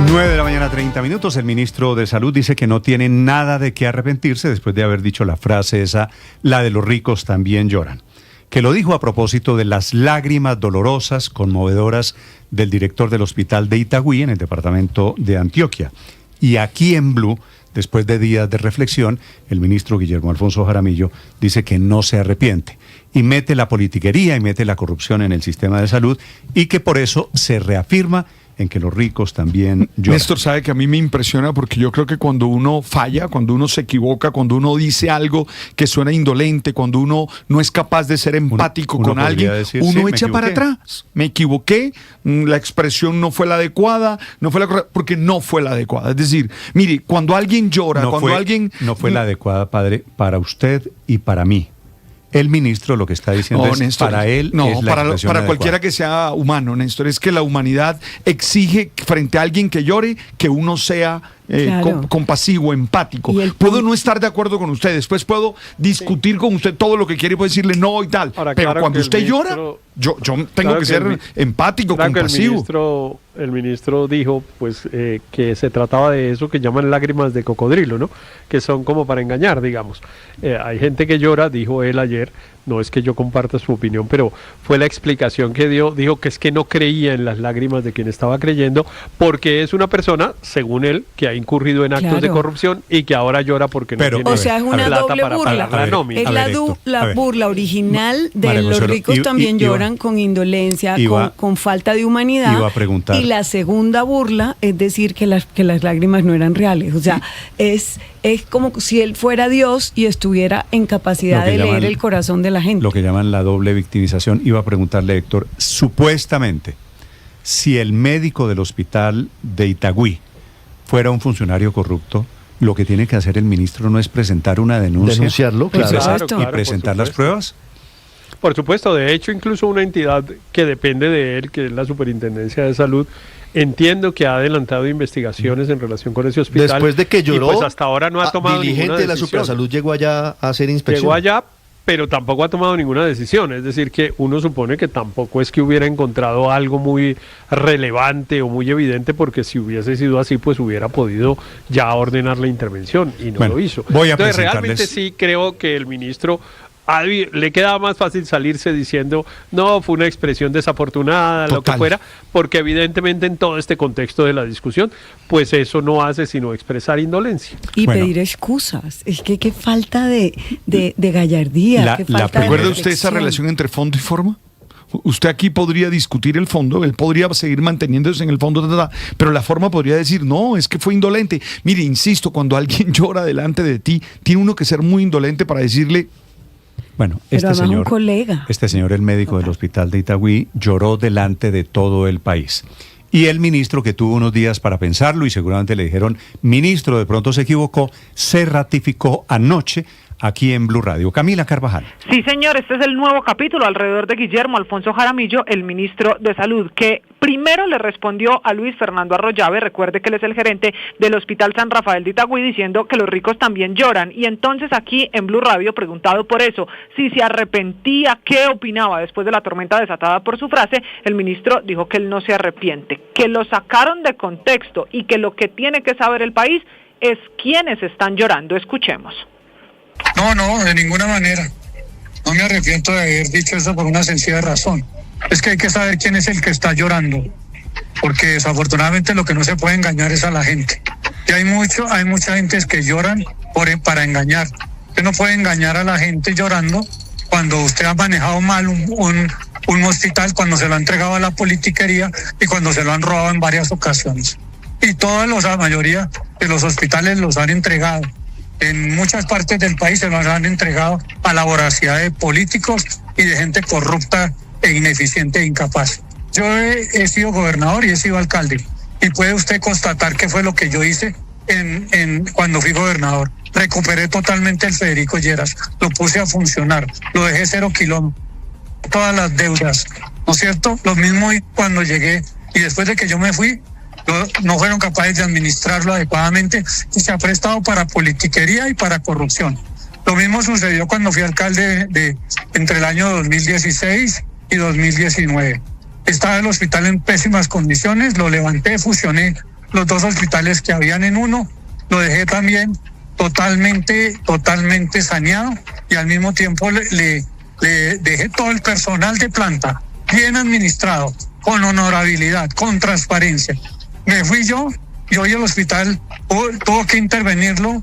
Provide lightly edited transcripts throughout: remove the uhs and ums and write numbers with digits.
9:30 a.m. El ministro de Salud dice que no tiene nada de qué arrepentirse después de haber dicho la frase esa, la de los ricos también lloran. Que lo dijo a propósito de las lágrimas dolorosas, conmovedoras del director del hospital de Itagüí en el departamento de Antioquia. Y aquí en Blue, después de días de reflexión, el ministro Guillermo Alfonso Jaramillo dice que no se arrepiente y mete la politiquería y mete la corrupción en el sistema de salud y que por eso se reafirma en que los ricos también lloran. Néstor, sabe que a mí me impresiona porque yo creo que cuando uno falla, cuando uno se equivoca, cuando uno dice algo que suena indolente, cuando uno no es capaz de ser empático con alguien, decir, uno sí, echa para atrás. Me equivoqué, la expresión no fue la adecuada, no fue la correcta, porque no fue la adecuada. Es decir, mire, cuando alguien llora, no fue la adecuada, padre, para usted y para mí. El ministro lo que está diciendo es, Néstor, para él no, es la expresión para cualquiera que sea humano, Néstor, es que la humanidad exige frente a alguien que llore que uno sea claro, compasivo, empático. Puedo no estar de acuerdo con usted, después puedo discutir con usted todo lo que quiere y puedo decirle no y tal. Ahora, pero claro, cuando usted llora, yo tengo que ser empático, compasivo. El ministro dijo pues que se trataba de eso que llaman lágrimas de cocodrilo, ¿no? Que son como para engañar, digamos. Hay gente que llora, dijo él ayer, no es que yo comparta su opinión, pero fue la explicación que dio, dijo que es que no creía en las lágrimas de quien estaba creyendo, porque es una persona, según él, que ha incurrido en actos de corrupción y que ahora llora porque no tiene o sea, es una doble burla. Es la burla original de los ricos también lloran con indolencia, con falta de humanidad. Iba a preguntar. Y la segunda burla es decir que las lágrimas no eran reales. O sea, es como si él fuera Dios y estuviera en capacidad de leer el corazón de la gente. Lo que llaman la doble victimización. Iba a preguntarle, Héctor, supuestamente, si el médico del hospital de Itagüí fuera un funcionario corrupto, lo que tiene que hacer el ministro no es presentar una denuncia. Denunciarlo, claro. Y presentar las pruebas. Por supuesto, de hecho, incluso una entidad que depende de él, que es la Superintendencia de Salud, entiendo que ha adelantado investigaciones en relación con ese hospital. Después de que lloró, pues hasta ahora no ha tomado ninguna decisión. De la Supersalud llegó allá a hacer inspección. Llegó allá, pero tampoco ha tomado ninguna decisión. Es decir, que uno supone que tampoco es que hubiera encontrado algo muy relevante o muy evidente, porque si hubiese sido así, pues hubiera podido ya ordenar la intervención y no lo hizo. Entonces, realmente sí creo que el ministro le quedaba más fácil salirse diciendo no, fue una expresión desafortunada, lo que fuera, porque evidentemente en todo este contexto de la discusión, pues eso no hace sino expresar indolencia. Y pedir excusas, es que qué falta de gallardía. ¿Recuerda usted esa relación entre fondo y forma? Usted aquí podría discutir el fondo, él podría seguir manteniéndose en el fondo, pero la forma podría decir, no, es que fue indolente. Mire, insisto, cuando alguien llora delante de ti, tiene uno que ser muy indolente para decirle... Bueno, este señor, el médico del hospital de Itagüí, lloró delante de todo el país. Y el ministro, que tuvo unos días para pensarlo y seguramente le dijeron, ministro, de pronto se equivocó, se ratificó anoche aquí en Blue Radio. Camila Carvajal. Sí, señor, este es el nuevo capítulo alrededor de Guillermo Alfonso Jaramillo, el ministro de Salud, que primero le respondió a Luis Fernando Arroyave, recuerde que él es el gerente del Hospital San Rafael de Itagüí, diciendo que los ricos también lloran. Y entonces aquí en Blue Radio, preguntado por eso, si se arrepentía, qué opinaba después de la tormenta desatada por su frase, el ministro dijo que él no se arrepiente, que lo sacaron de contexto y que lo que tiene que saber el país es quiénes están llorando. Escuchemos. No, de ninguna manera. No me arrepiento de haber dicho eso por una sencilla razón. Es que hay que saber quién es el que está llorando, porque desafortunadamente lo que no se puede engañar es a la gente. Y hay mucha gente que lloran para engañar. Usted no puede engañar a la gente llorando cuando usted ha manejado mal un hospital, cuando se lo ha entregado a la politiquería y cuando se lo han robado en varias ocasiones. Y la mayoría de los hospitales los han entregado. En muchas partes del país se los han entregado a la voracidad de políticos y de gente corrupta e ineficiente e incapaz. Yo he sido gobernador y he sido alcalde, y puede usted constatar qué fue lo que yo hice cuando fui gobernador. Recuperé totalmente el Federico Lleras, lo puse a funcionar, lo dejé 0 kilómetros, todas las deudas, ¿no es cierto? Lo mismo cuando llegué, y después de que yo me fui, no fueron capaces de administrarlo adecuadamente y se ha prestado para politiquería y para corrupción. Lo mismo sucedió cuando fui alcalde entre el año 2016 y 2019. Estaba el hospital en pésimas condiciones, lo levanté, fusioné los 2 hospitales que habían en uno, lo dejé también totalmente saneado, y al mismo tiempo le dejé todo el personal de planta bien administrado, con honorabilidad, con transparencia. Me fui yo, y hoy el hospital tuvo que intervenirlo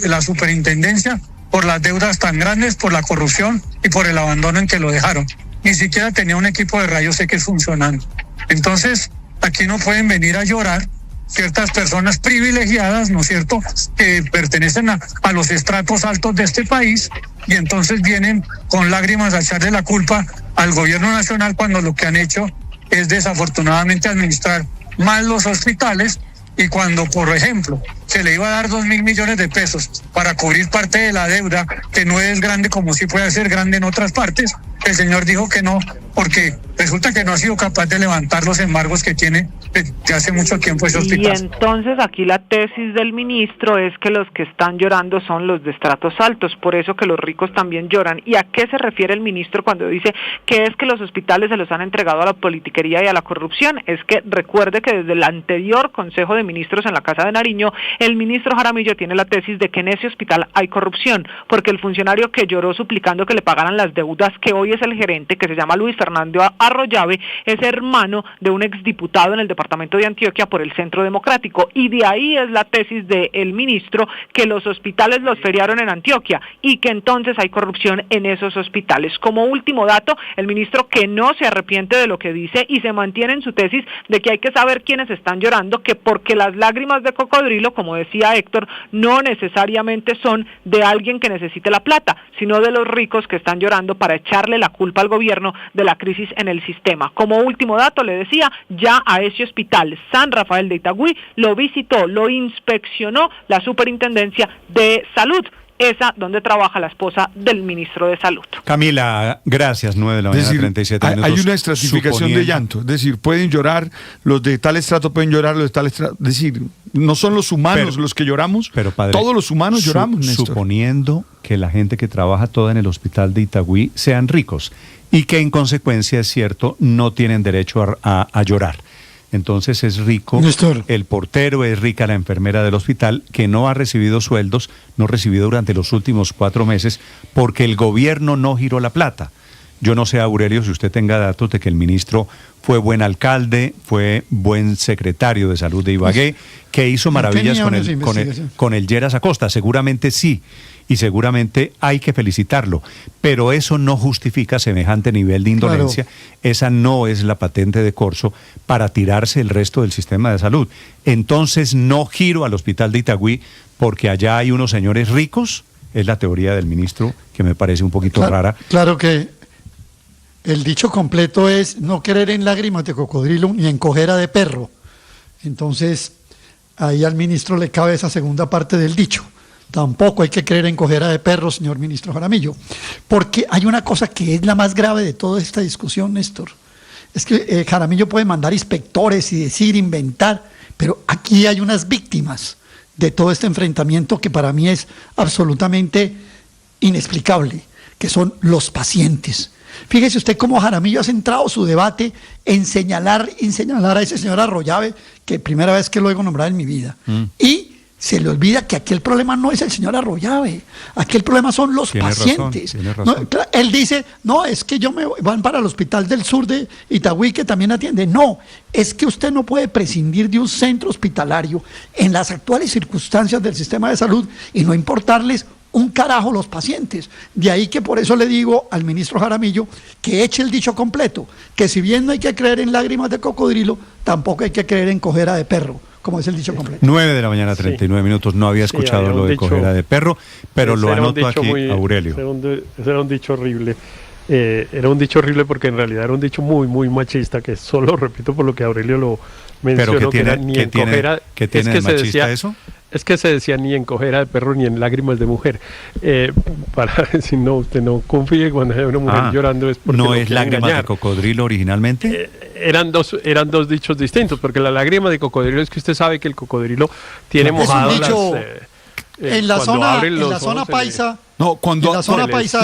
la superintendencia por las deudas tan grandes, por la corrupción y por el abandono en que lo dejaron. Ni siquiera tenía un equipo de rayos X funcionando. Entonces, aquí no pueden venir a llorar ciertas personas privilegiadas, ¿no es cierto?, que pertenecen a los estratos altos de este país, y entonces vienen con lágrimas a echarle la culpa al gobierno nacional, cuando lo que han hecho es desafortunadamente administrar mal los hospitales. Y cuando, por ejemplo, se le iba a dar 2.000 millones de pesos para cubrir parte de la deuda, que no es grande como sí puede ser grande en otras partes, el señor dijo que no, porque resulta que no ha sido capaz de levantar los embargos que tiene de hace mucho tiempo ese hospital. Y entonces aquí la tesis del ministro es que los que están llorando son los de estratos altos, por eso que los ricos también lloran. ¿Y a qué se refiere el ministro cuando dice que es que los hospitales se los han entregado a la politiquería y a la corrupción? Es que recuerde que desde el anterior Consejo de Ministros en la Casa de Nariño, el ministro Jaramillo tiene la tesis de que en ese hospital hay corrupción, porque el funcionario que lloró suplicando que le pagaran las deudas, que hoy es el gerente, que se llama Luis Fernando Arroyave, es hermano de un exdiputado en el departamento de Antioquia por el Centro Democrático, y de ahí es la tesis del ministro, que los hospitales los feriaron en Antioquia y que entonces hay corrupción en esos hospitales. Como último dato, el ministro, que no se arrepiente de lo que dice y se mantiene en su tesis de que hay que saber quiénes están llorando, que porque las lágrimas de cocodrilo, como decía Héctor, no necesariamente son de alguien que necesite la plata, sino de los ricos que están llorando para echarle la culpa al gobierno de la crisis en el sistema. Como último dato, le decía, ya a ese hospital San Rafael de Itagüí lo visitó, lo inspeccionó la Superintendencia de Salud, esa donde trabaja la esposa del ministro de Salud. Camila, gracias, 9 de la mañana, 37 minutos. Hay una estratificación de llanto, es decir, pueden llorar, los de tal estrato pueden llorar, los de tal estrato, es decir, no son los humanos los que lloramos, pero padre, todos los humanos lloramos, Néstor. Suponiendo que la gente que trabaja toda en el hospital de Itagüí sean ricos y que en consecuencia, es cierto, no tienen derecho a llorar. Entonces es rico Néstor. El portero, es rica la enfermera del hospital, que no ha recibido sueldos, no ha recibido durante los últimos 4 meses porque el gobierno no giró la plata. Yo no sé, Aurelio, si usted tenga datos de que el ministro fue buen alcalde, fue buen secretario de salud de Ibagué, que hizo maravillas con el Lleras Acosta. Seguramente sí, y seguramente hay que felicitarlo, pero eso no justifica semejante nivel de indolencia. Claro. Esa no es la patente de corso para tirarse el resto del sistema de salud. Entonces no giro al hospital de Itagüí porque allá hay unos señores ricos, es la teoría del ministro, que me parece un poquito rara. Claro que el dicho completo es no querer en lágrimas de cocodrilo ni en cojera de perro. Entonces, ahí al ministro le cabe esa segunda parte del dicho. Tampoco hay que creer en cojera de perro, señor ministro Jaramillo. Porque hay una cosa que es la más grave de toda esta discusión, Néstor. Es que Jaramillo puede mandar inspectores y decir, inventar, pero aquí hay unas víctimas de todo este enfrentamiento que para mí es absolutamente inexplicable, que son los pacientes. Fíjese usted cómo Jaramillo ha centrado su debate en señalar a ese señor Arroyave, que primera vez que lo oigo nombrar en mi vida. Y se le olvida que aquí el problema no es el señor Arroyave, aquí el problema son los pacientes. Razón. No, él dice, no, es que van para el hospital del sur de Itagüí que también atiende. No, es que usted no puede prescindir de un centro hospitalario en las actuales circunstancias del sistema de salud y no importarles un carajo los pacientes. De ahí que por eso le digo al ministro Jaramillo que eche el dicho completo, que si bien no hay que creer en lágrimas de cocodrilo, tampoco hay que creer en cojera de perro, como es el dicho completo. 9 de la mañana, 39 minutos, no había escuchado lo de cojera de perro, pero lo anoto aquí, Aurelio. Ese era un dicho horrible. Era un dicho horrible porque en realidad era un dicho muy, muy machista, que solo repito por lo que Aurelio lo mencionó. ¿Pero que era ni en cojera, ¿qué tiene de machista decía, eso? Es que se decía ni en cojera de perro ni en lágrimas de mujer. Para decir, no, usted no confíe cuando hay una mujer llorando. Es porque ¿no es lágrimas de cocodrilo originalmente? Eran dos dichos distintos, porque la lágrima de cocodrilo es que usted sabe que el cocodrilo tiene mojado en la zona paisa. No, cuando en la zona paisa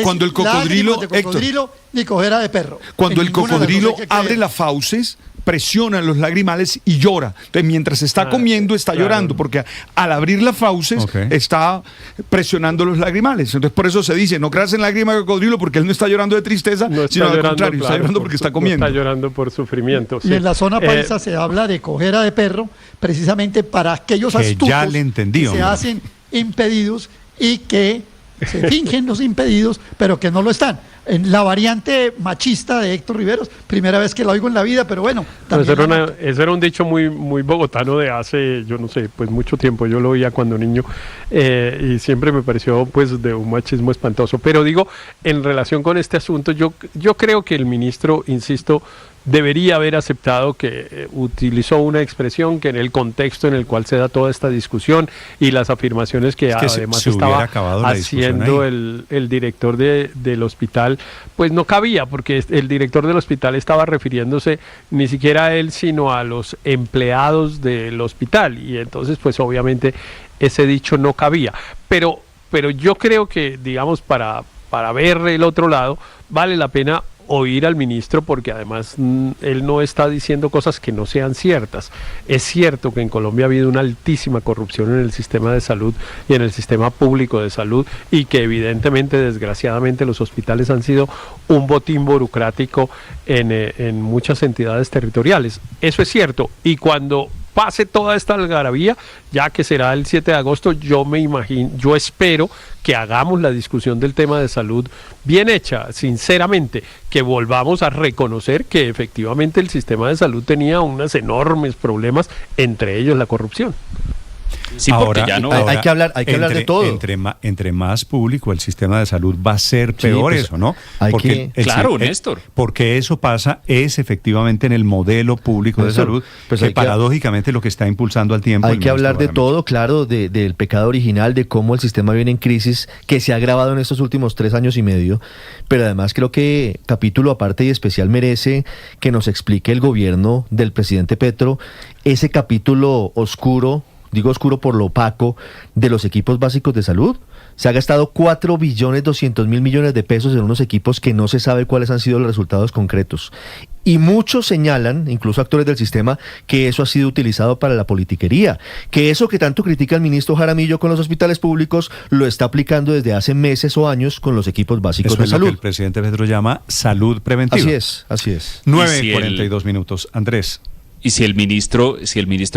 cuando el cocodrilo, lágrimas de cocodrilo ni cojera de perro. Cuando En el ninguna de las cocodrilo dos hay que abre creer. las fauces, presiona los lagrimales y llora. Entonces, mientras está comiendo, está claro. llorando, porque al abrir las fauces está presionando los lagrimales. Entonces, por eso se dice, no creas en lágrima de cocodrilo, porque él no está llorando de tristeza, No está sino al llorando, contrario, está claro, llorando porque está comiendo. No está llorando por sufrimiento. Y sí. en la zona paisa se habla de cojera de perro, precisamente para aquellos Que astutos ya le entendí, que se hombre. hacen impedidos y que se fingen los impedidos, pero que no lo están. En la variante machista de Héctor Riveros, primera vez que la oigo en la vida, pero bueno. Ese era un dicho muy, muy bogotano de hace, yo no sé, pues mucho tiempo. Yo lo oía cuando niño y siempre me pareció pues de un machismo espantoso. Pero digo, en relación con este asunto, yo creo que el ministro, insisto, debería haber aceptado que utilizó una expresión que en el contexto en el cual se da toda esta discusión y las afirmaciones que además se hubiera estaba acabado la discusión haciendo ahí. el director del hospital, pues no cabía, porque el director del hospital estaba refiriéndose ni siquiera a él, sino a los empleados del hospital, y entonces pues obviamente ese dicho no cabía. Pero yo creo que, digamos, para ver el otro lado, vale la pena oír al ministro, porque además él no está diciendo cosas que no sean ciertas. Es cierto que en Colombia ha habido una altísima corrupción en el sistema de salud y en el sistema público de salud, y que evidentemente, desgraciadamente, los hospitales han sido un botín burocrático en muchas entidades territoriales. Eso es cierto, y cuando pase toda esta algarabía, ya que será el 7 de agosto, yo espero que hagamos la discusión del tema de salud bien hecha, sinceramente, que volvamos a reconocer que efectivamente el sistema de salud tenía unos enormes problemas, entre ellos la corrupción. Sí, porque ya no. Hay que hablar de todo. Entre más público el sistema de salud va a ser peor, pues, eso, ¿no? Claro, Néstor. Porque eso pasa es efectivamente en el modelo público de salud, pues que paradójicamente lo que está impulsando al tiempo. Hay que hablar de todo, claro, del pecado original, de cómo el sistema viene en crisis, que se ha agravado en estos últimos 3 años y medio, pero además creo que capítulo aparte y especial merece que nos explique el gobierno del presidente Petro ese capítulo oscuro, digo oscuro por lo opaco, de los equipos básicos de salud. Se ha gastado 4.200.000.000.000 de pesos en unos equipos que no se sabe cuáles han sido los resultados concretos. Y muchos señalan, incluso actores del sistema, que eso ha sido utilizado para la politiquería, que eso que tanto critica el ministro Jaramillo con los hospitales públicos lo está aplicando desde hace meses o años con los equipos básicos eso de es salud. Lo que el presidente Petro llama salud preventiva. Así es. 9:42 minutos. Andrés. Y si el ministro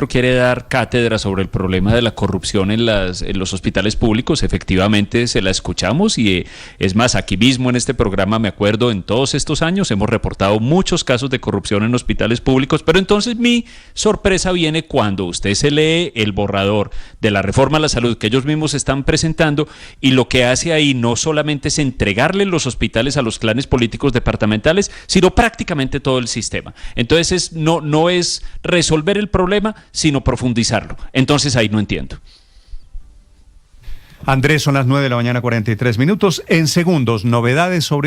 quiere dar cátedra sobre el problema de la corrupción en los hospitales públicos, efectivamente se la escuchamos, y es más, aquí mismo en este programa, me acuerdo, en todos estos años hemos reportado muchos casos de corrupción en hospitales públicos, pero entonces mi sorpresa viene cuando usted se lee el borrador de la reforma a la salud que ellos mismos están presentando, y lo que hace ahí no solamente es entregarle los hospitales a los clanes políticos departamentales, sino prácticamente todo el sistema. Entonces no es resolver el problema, sino profundizarlo. Entonces ahí no entiendo. Andrés, son las 9:43 a.m. En segundos, novedades sobre el